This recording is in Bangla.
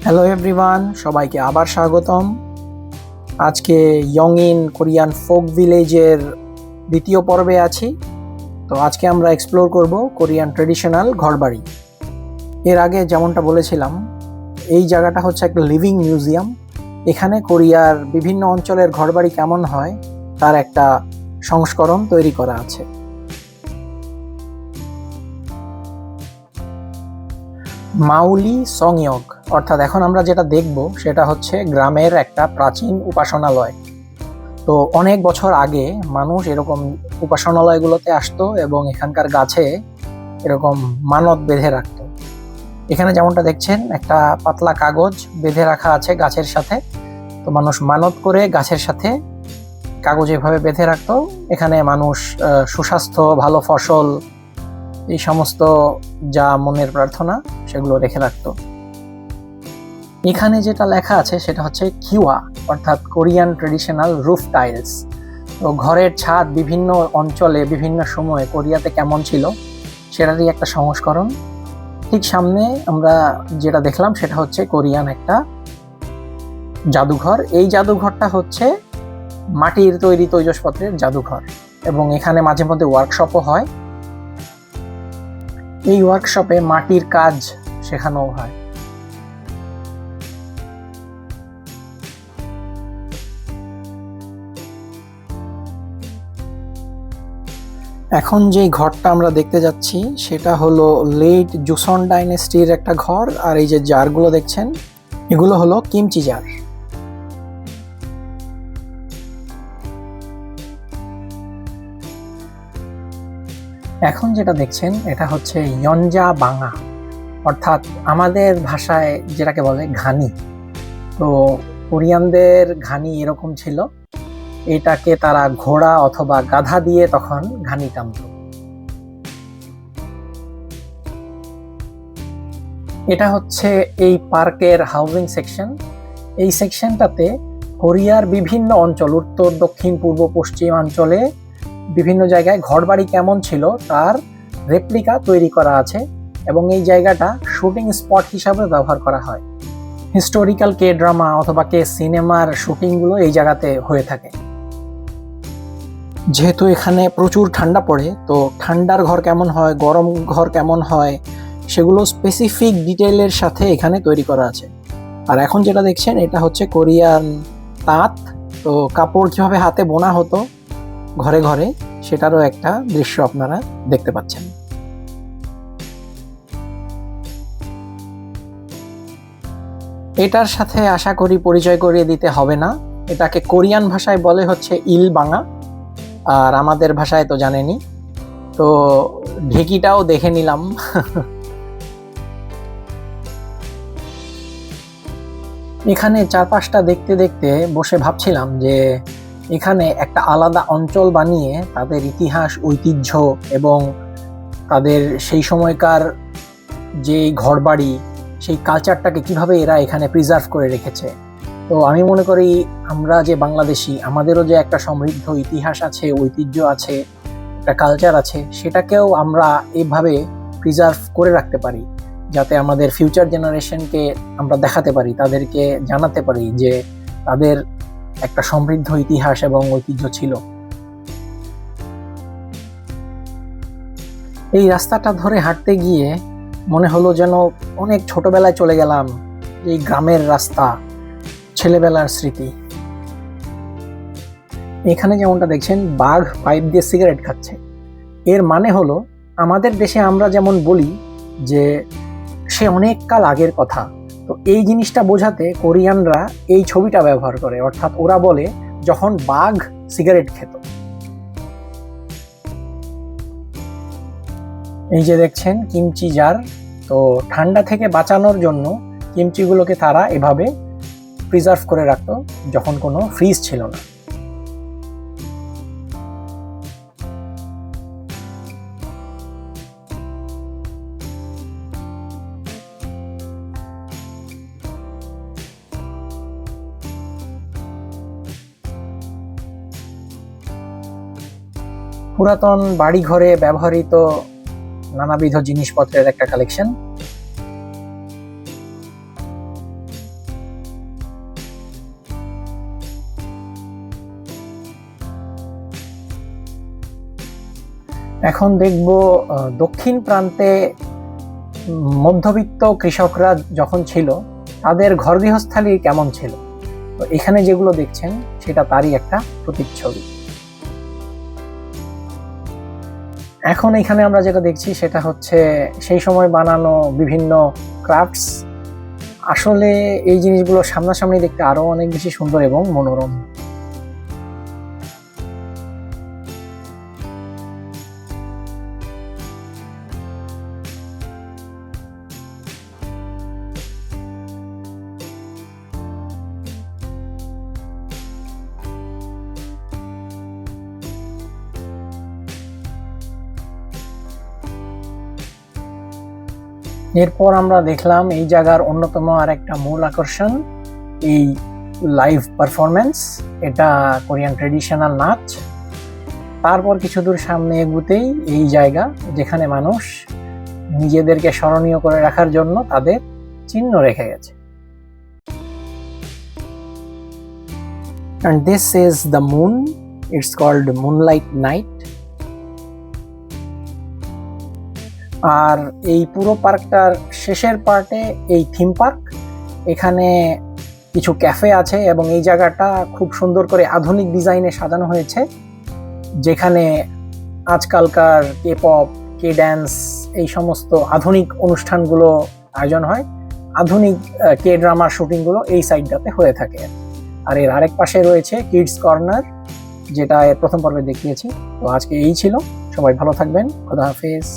হ্যালো এভরিওয়ান, সবাইকে আবার স্বাগতম। আজকে ইয়ংইন কোরিয়ান ফোক ভিলেজের দ্বিতীয় পর্বে আছি। তো আজকে আমরা এক্সপ্লোর করব কোরিয়ান ট্রেডিশনাল ঘরবাড়ি। এর আগে যেমনটা বলেছিলাম, এই জায়গাটা হচ্ছে একটা লিভিং মিউজিয়াম। এখানে কোরিয়ার বিভিন্ন অঞ্চলের ঘরবাড়ি কেমন হয় তার একটা সংস্করণ তৈরি করা আছে। মাউলি সংয়গ, অর্থাৎ এখন আমরা যেটা দেখব সেটা হচ্ছে গ্রামের একটা প্রাচীন উপাসনালয়। তো অনেক বছর আগে মানুষ এরকম উপাসনালয়গুলোতে আসতো এবং এখানকার গাছে এরকম মানত বেঁধে রাখতো। এখানে যেমনটা দেখছেন, একটা পাতলা কাগজ বেঁধে রাখা আছে গাছের সাথে। তো মানুষ মানত করে গাছের সাথে কাগজ এভাবে বেঁধে রাখতো। এখানে মানুষ সুস্বাস্থ্য, ভালো ফসল, এই সমস্ত যা মনের প্রার্থনা সেগুলো রেখে রাখতো। এখানে যেটা লেখা আছে সেটা হচ্ছে কিওয়া, অর্থাৎ কোরিয়ান ট্রেডিশনাল রুফ টাইলস। তো ঘরের ছাদ বিভিন্ন অঞ্চলে বিভিন্ন সময়ে কোরিয়াতে কেমন ছিল সেটারই একটা সংস্করণ। ঠিক সামনে আমরা যেটা দেখলাম সেটা হচ্ছে কোরিয়ান একটা জাদুঘর। এই জাদুঘরটা হচ্ছে মাটির তৈরি তৈজসপত্রের জাদুঘর এবং এখানে মাঝে মধ্যে ওয়ার্কশপও হয়। এই ওয়ার্কশপে মাটির কাজ শেখানো হয়। এখন যে ঘরটা আমরা দেখতে যাচ্ছি সেটা হলো লেট জুসন ডাইনেস্টির একটা ঘর। আর এই যে জারগুলো দেখছেন এগুলো হলো কিমচি জার। এখন যেটা দেখছেন এটা হচ্ছে ইয়নজা বাঙা, অর্থাৎ আমাদের ভাষায় যেটাকে বলে ঘানি। তো কোরিয়ানদের ঘানি এরকম ছিল, এটাকে তারা ঘোড়া অথবা গাধা দিয়ে তখন ঘানি টানত। এটা হচ্ছে এই পার্কের হাউজিং সেকশন। এই সেকশনটাতে কোরিয়ার বিভিন্ন অঞ্চল, উত্তর, দক্ষিণ, পূর্ব, পশ্চিমাঞ্চলে বিভিন্ন জায়গায় ঘরবাড়ি কেমন ছিল তার রেপ্লিকা তৈরি করা আছে এবং এই জায়গাটা শুটিং স্পট হিসাবে ব্যবহার করা হয়। হিস্টোরিক্যাল কে ড্রামা অথবা কে সিনেমার শুটিংগুলো এই জায়গাতে হয়ে থাকে। যেহেতু এখানে প্রচুর ঠান্ডা পড়ে, তো ঠান্ডার ঘর কেমন হয়, গরম ঘর কেমন হয়, সেগুলো স্পেসিফিক ডিটেইলের সাথে এখানে তৈরি করা আছে। আর এখন যেটা দেখছেন এটা হচ্ছে কোরিয়ান তাঁত। তো কাপড় কিভাবে হাতে বোনা হতো ঘরে ঘরে সেটারও একটা দৃশ্য আপনারা দেখতে পাচ্ছেন। এটার সাথে আশা করি পরিচয় করিয়ে দিতে হবে না। এটাকে কোরিয়ান ভাষায় বলে হচ্ছে ইল বাঙা, আর আমাদের ভাষায় তো জানেনি। তো ঢেকিটাও দেখে নিলাম। এখানে চারপাশটা দেখতে দেখতে বসে ভাবছিলাম যে এখানে একটা আলাদা অঞ্চল বানিয়ে তাদের ইতিহাস, ঐতিহ্য এবং তাদের সেই সময়কার যে ঘরবাড়ি, সেই কালচারটাকে কিভাবে এরা এখানে প্রিজার্ভ করে রেখেছে। তো আমি মনে করি আমরা যে বাংলাদেশি, আমাদেরও যে একটা সমৃদ্ধ ইতিহাস আছে, ঐতিহ্য আছে, একটা কালচার আছে, সেটাকেও আমরা এইভাবে প্রিজার্ভ করে রাখতে পারি, যাতে আমাদের ফিউচার জেনারেশনকে আমরা দেখাতে পারি, তাদেরকে জানাতে পারি যে তাদের একটা সমৃদ্ধ ইতিহাস এবং ঐতিহ্য ছিল। এই রাস্তাটা ধরে হাঁটতে গিয়ে মনে হলো যেন অনেক ছোটবেলায় চলে গেলাম। এই গ্রামের রাস্তা, ছেলেবেলার স্মৃতি। এখানে যেমনটা দেখছেন বাঘ পাইপ দিয়ে সিগারেট খাচ্ছে। এর মানে হলো আমাদের দেশে আমরা যেমন বলি যে সে অনেক কাল আগের কথা, তো এই জিনিসটা বোঝাতে কোরিয়ানরা এই ছবিটা ব্যবহার করে, অর্থাৎ ওরা বলে যখন বাঘ সিগারেট খেত। এই যে দেখছেন কিমচি জার। তো ঠান্ডা থেকে বাঁচানোর জন্য কিমচিগুলোকে তারা এভাবে প্রিজার্ভ করে রাখতো যখন কোনো ফ্রিজ ছিল না। পুরাতন বাড়িঘরে ব্যবহৃত নানাবিধ জিনিসপত্রের একটা কালেকশন। এখন দেখব দক্ষিণ প্রান্তে মধ্যবিত্ত কৃষকরা যখন ছিল তাদের ঘর গৃহস্থালী কেমন ছিল। তো এখানে যেগুলো দেখছেন সেটা তারই একটা প্রতিচ্ছবি। এখন এখানে আমরা যেটা দেখছি সেটা হচ্ছে সেই সময় বানানো বিভিন্ন ক্রাফটস। আসলে এই জিনিসগুলো সামনাসামনি দেখতে আরো অনেক বেশি সুন্দর এবং মনোরম। এরপর আমরা দেখলাম এই জায়গার অন্যতম আর একটা মূল আকর্ষণ এই লাইভ পারফরমেন্স। এটা কোরিয়ান ট্রেডিশনাল নাচ। তারপর কিছু দূর সামনে এগুতেই এই জায়গা যেখানে মানুষ নিজেদেরকে স্মরণীয় করে রাখার জন্য তাদের চিহ্ন রেখে গেছে। And this is the moon. It's called moonlight night. আর এই পুরো পার্কটার শেষের পার্টে এই থিম পার্ক। এখানে কিছু ক্যাফে আছে এবং এই জায়গাটা খুব সুন্দর করে আধুনিক ডিজাইনে সাজানো হয়েছে, যেখানে আজকালকার কে পপ, কে ড্যান্স এই সমস্ত আধুনিক অনুষ্ঠানগুলো আয়োজন হয়। আধুনিক কে ড্রামার শুটিংগুলো এই সাইডটাতে হয়ে থাকে। আর এর আরেক পাশে রয়েছে কিডস কর্নার, যেটা প্রথম পর্বে দেখিয়েছি। তো আজকে এই ছিল। সবাই ভালো থাকবেন। খোদা হাফেজ।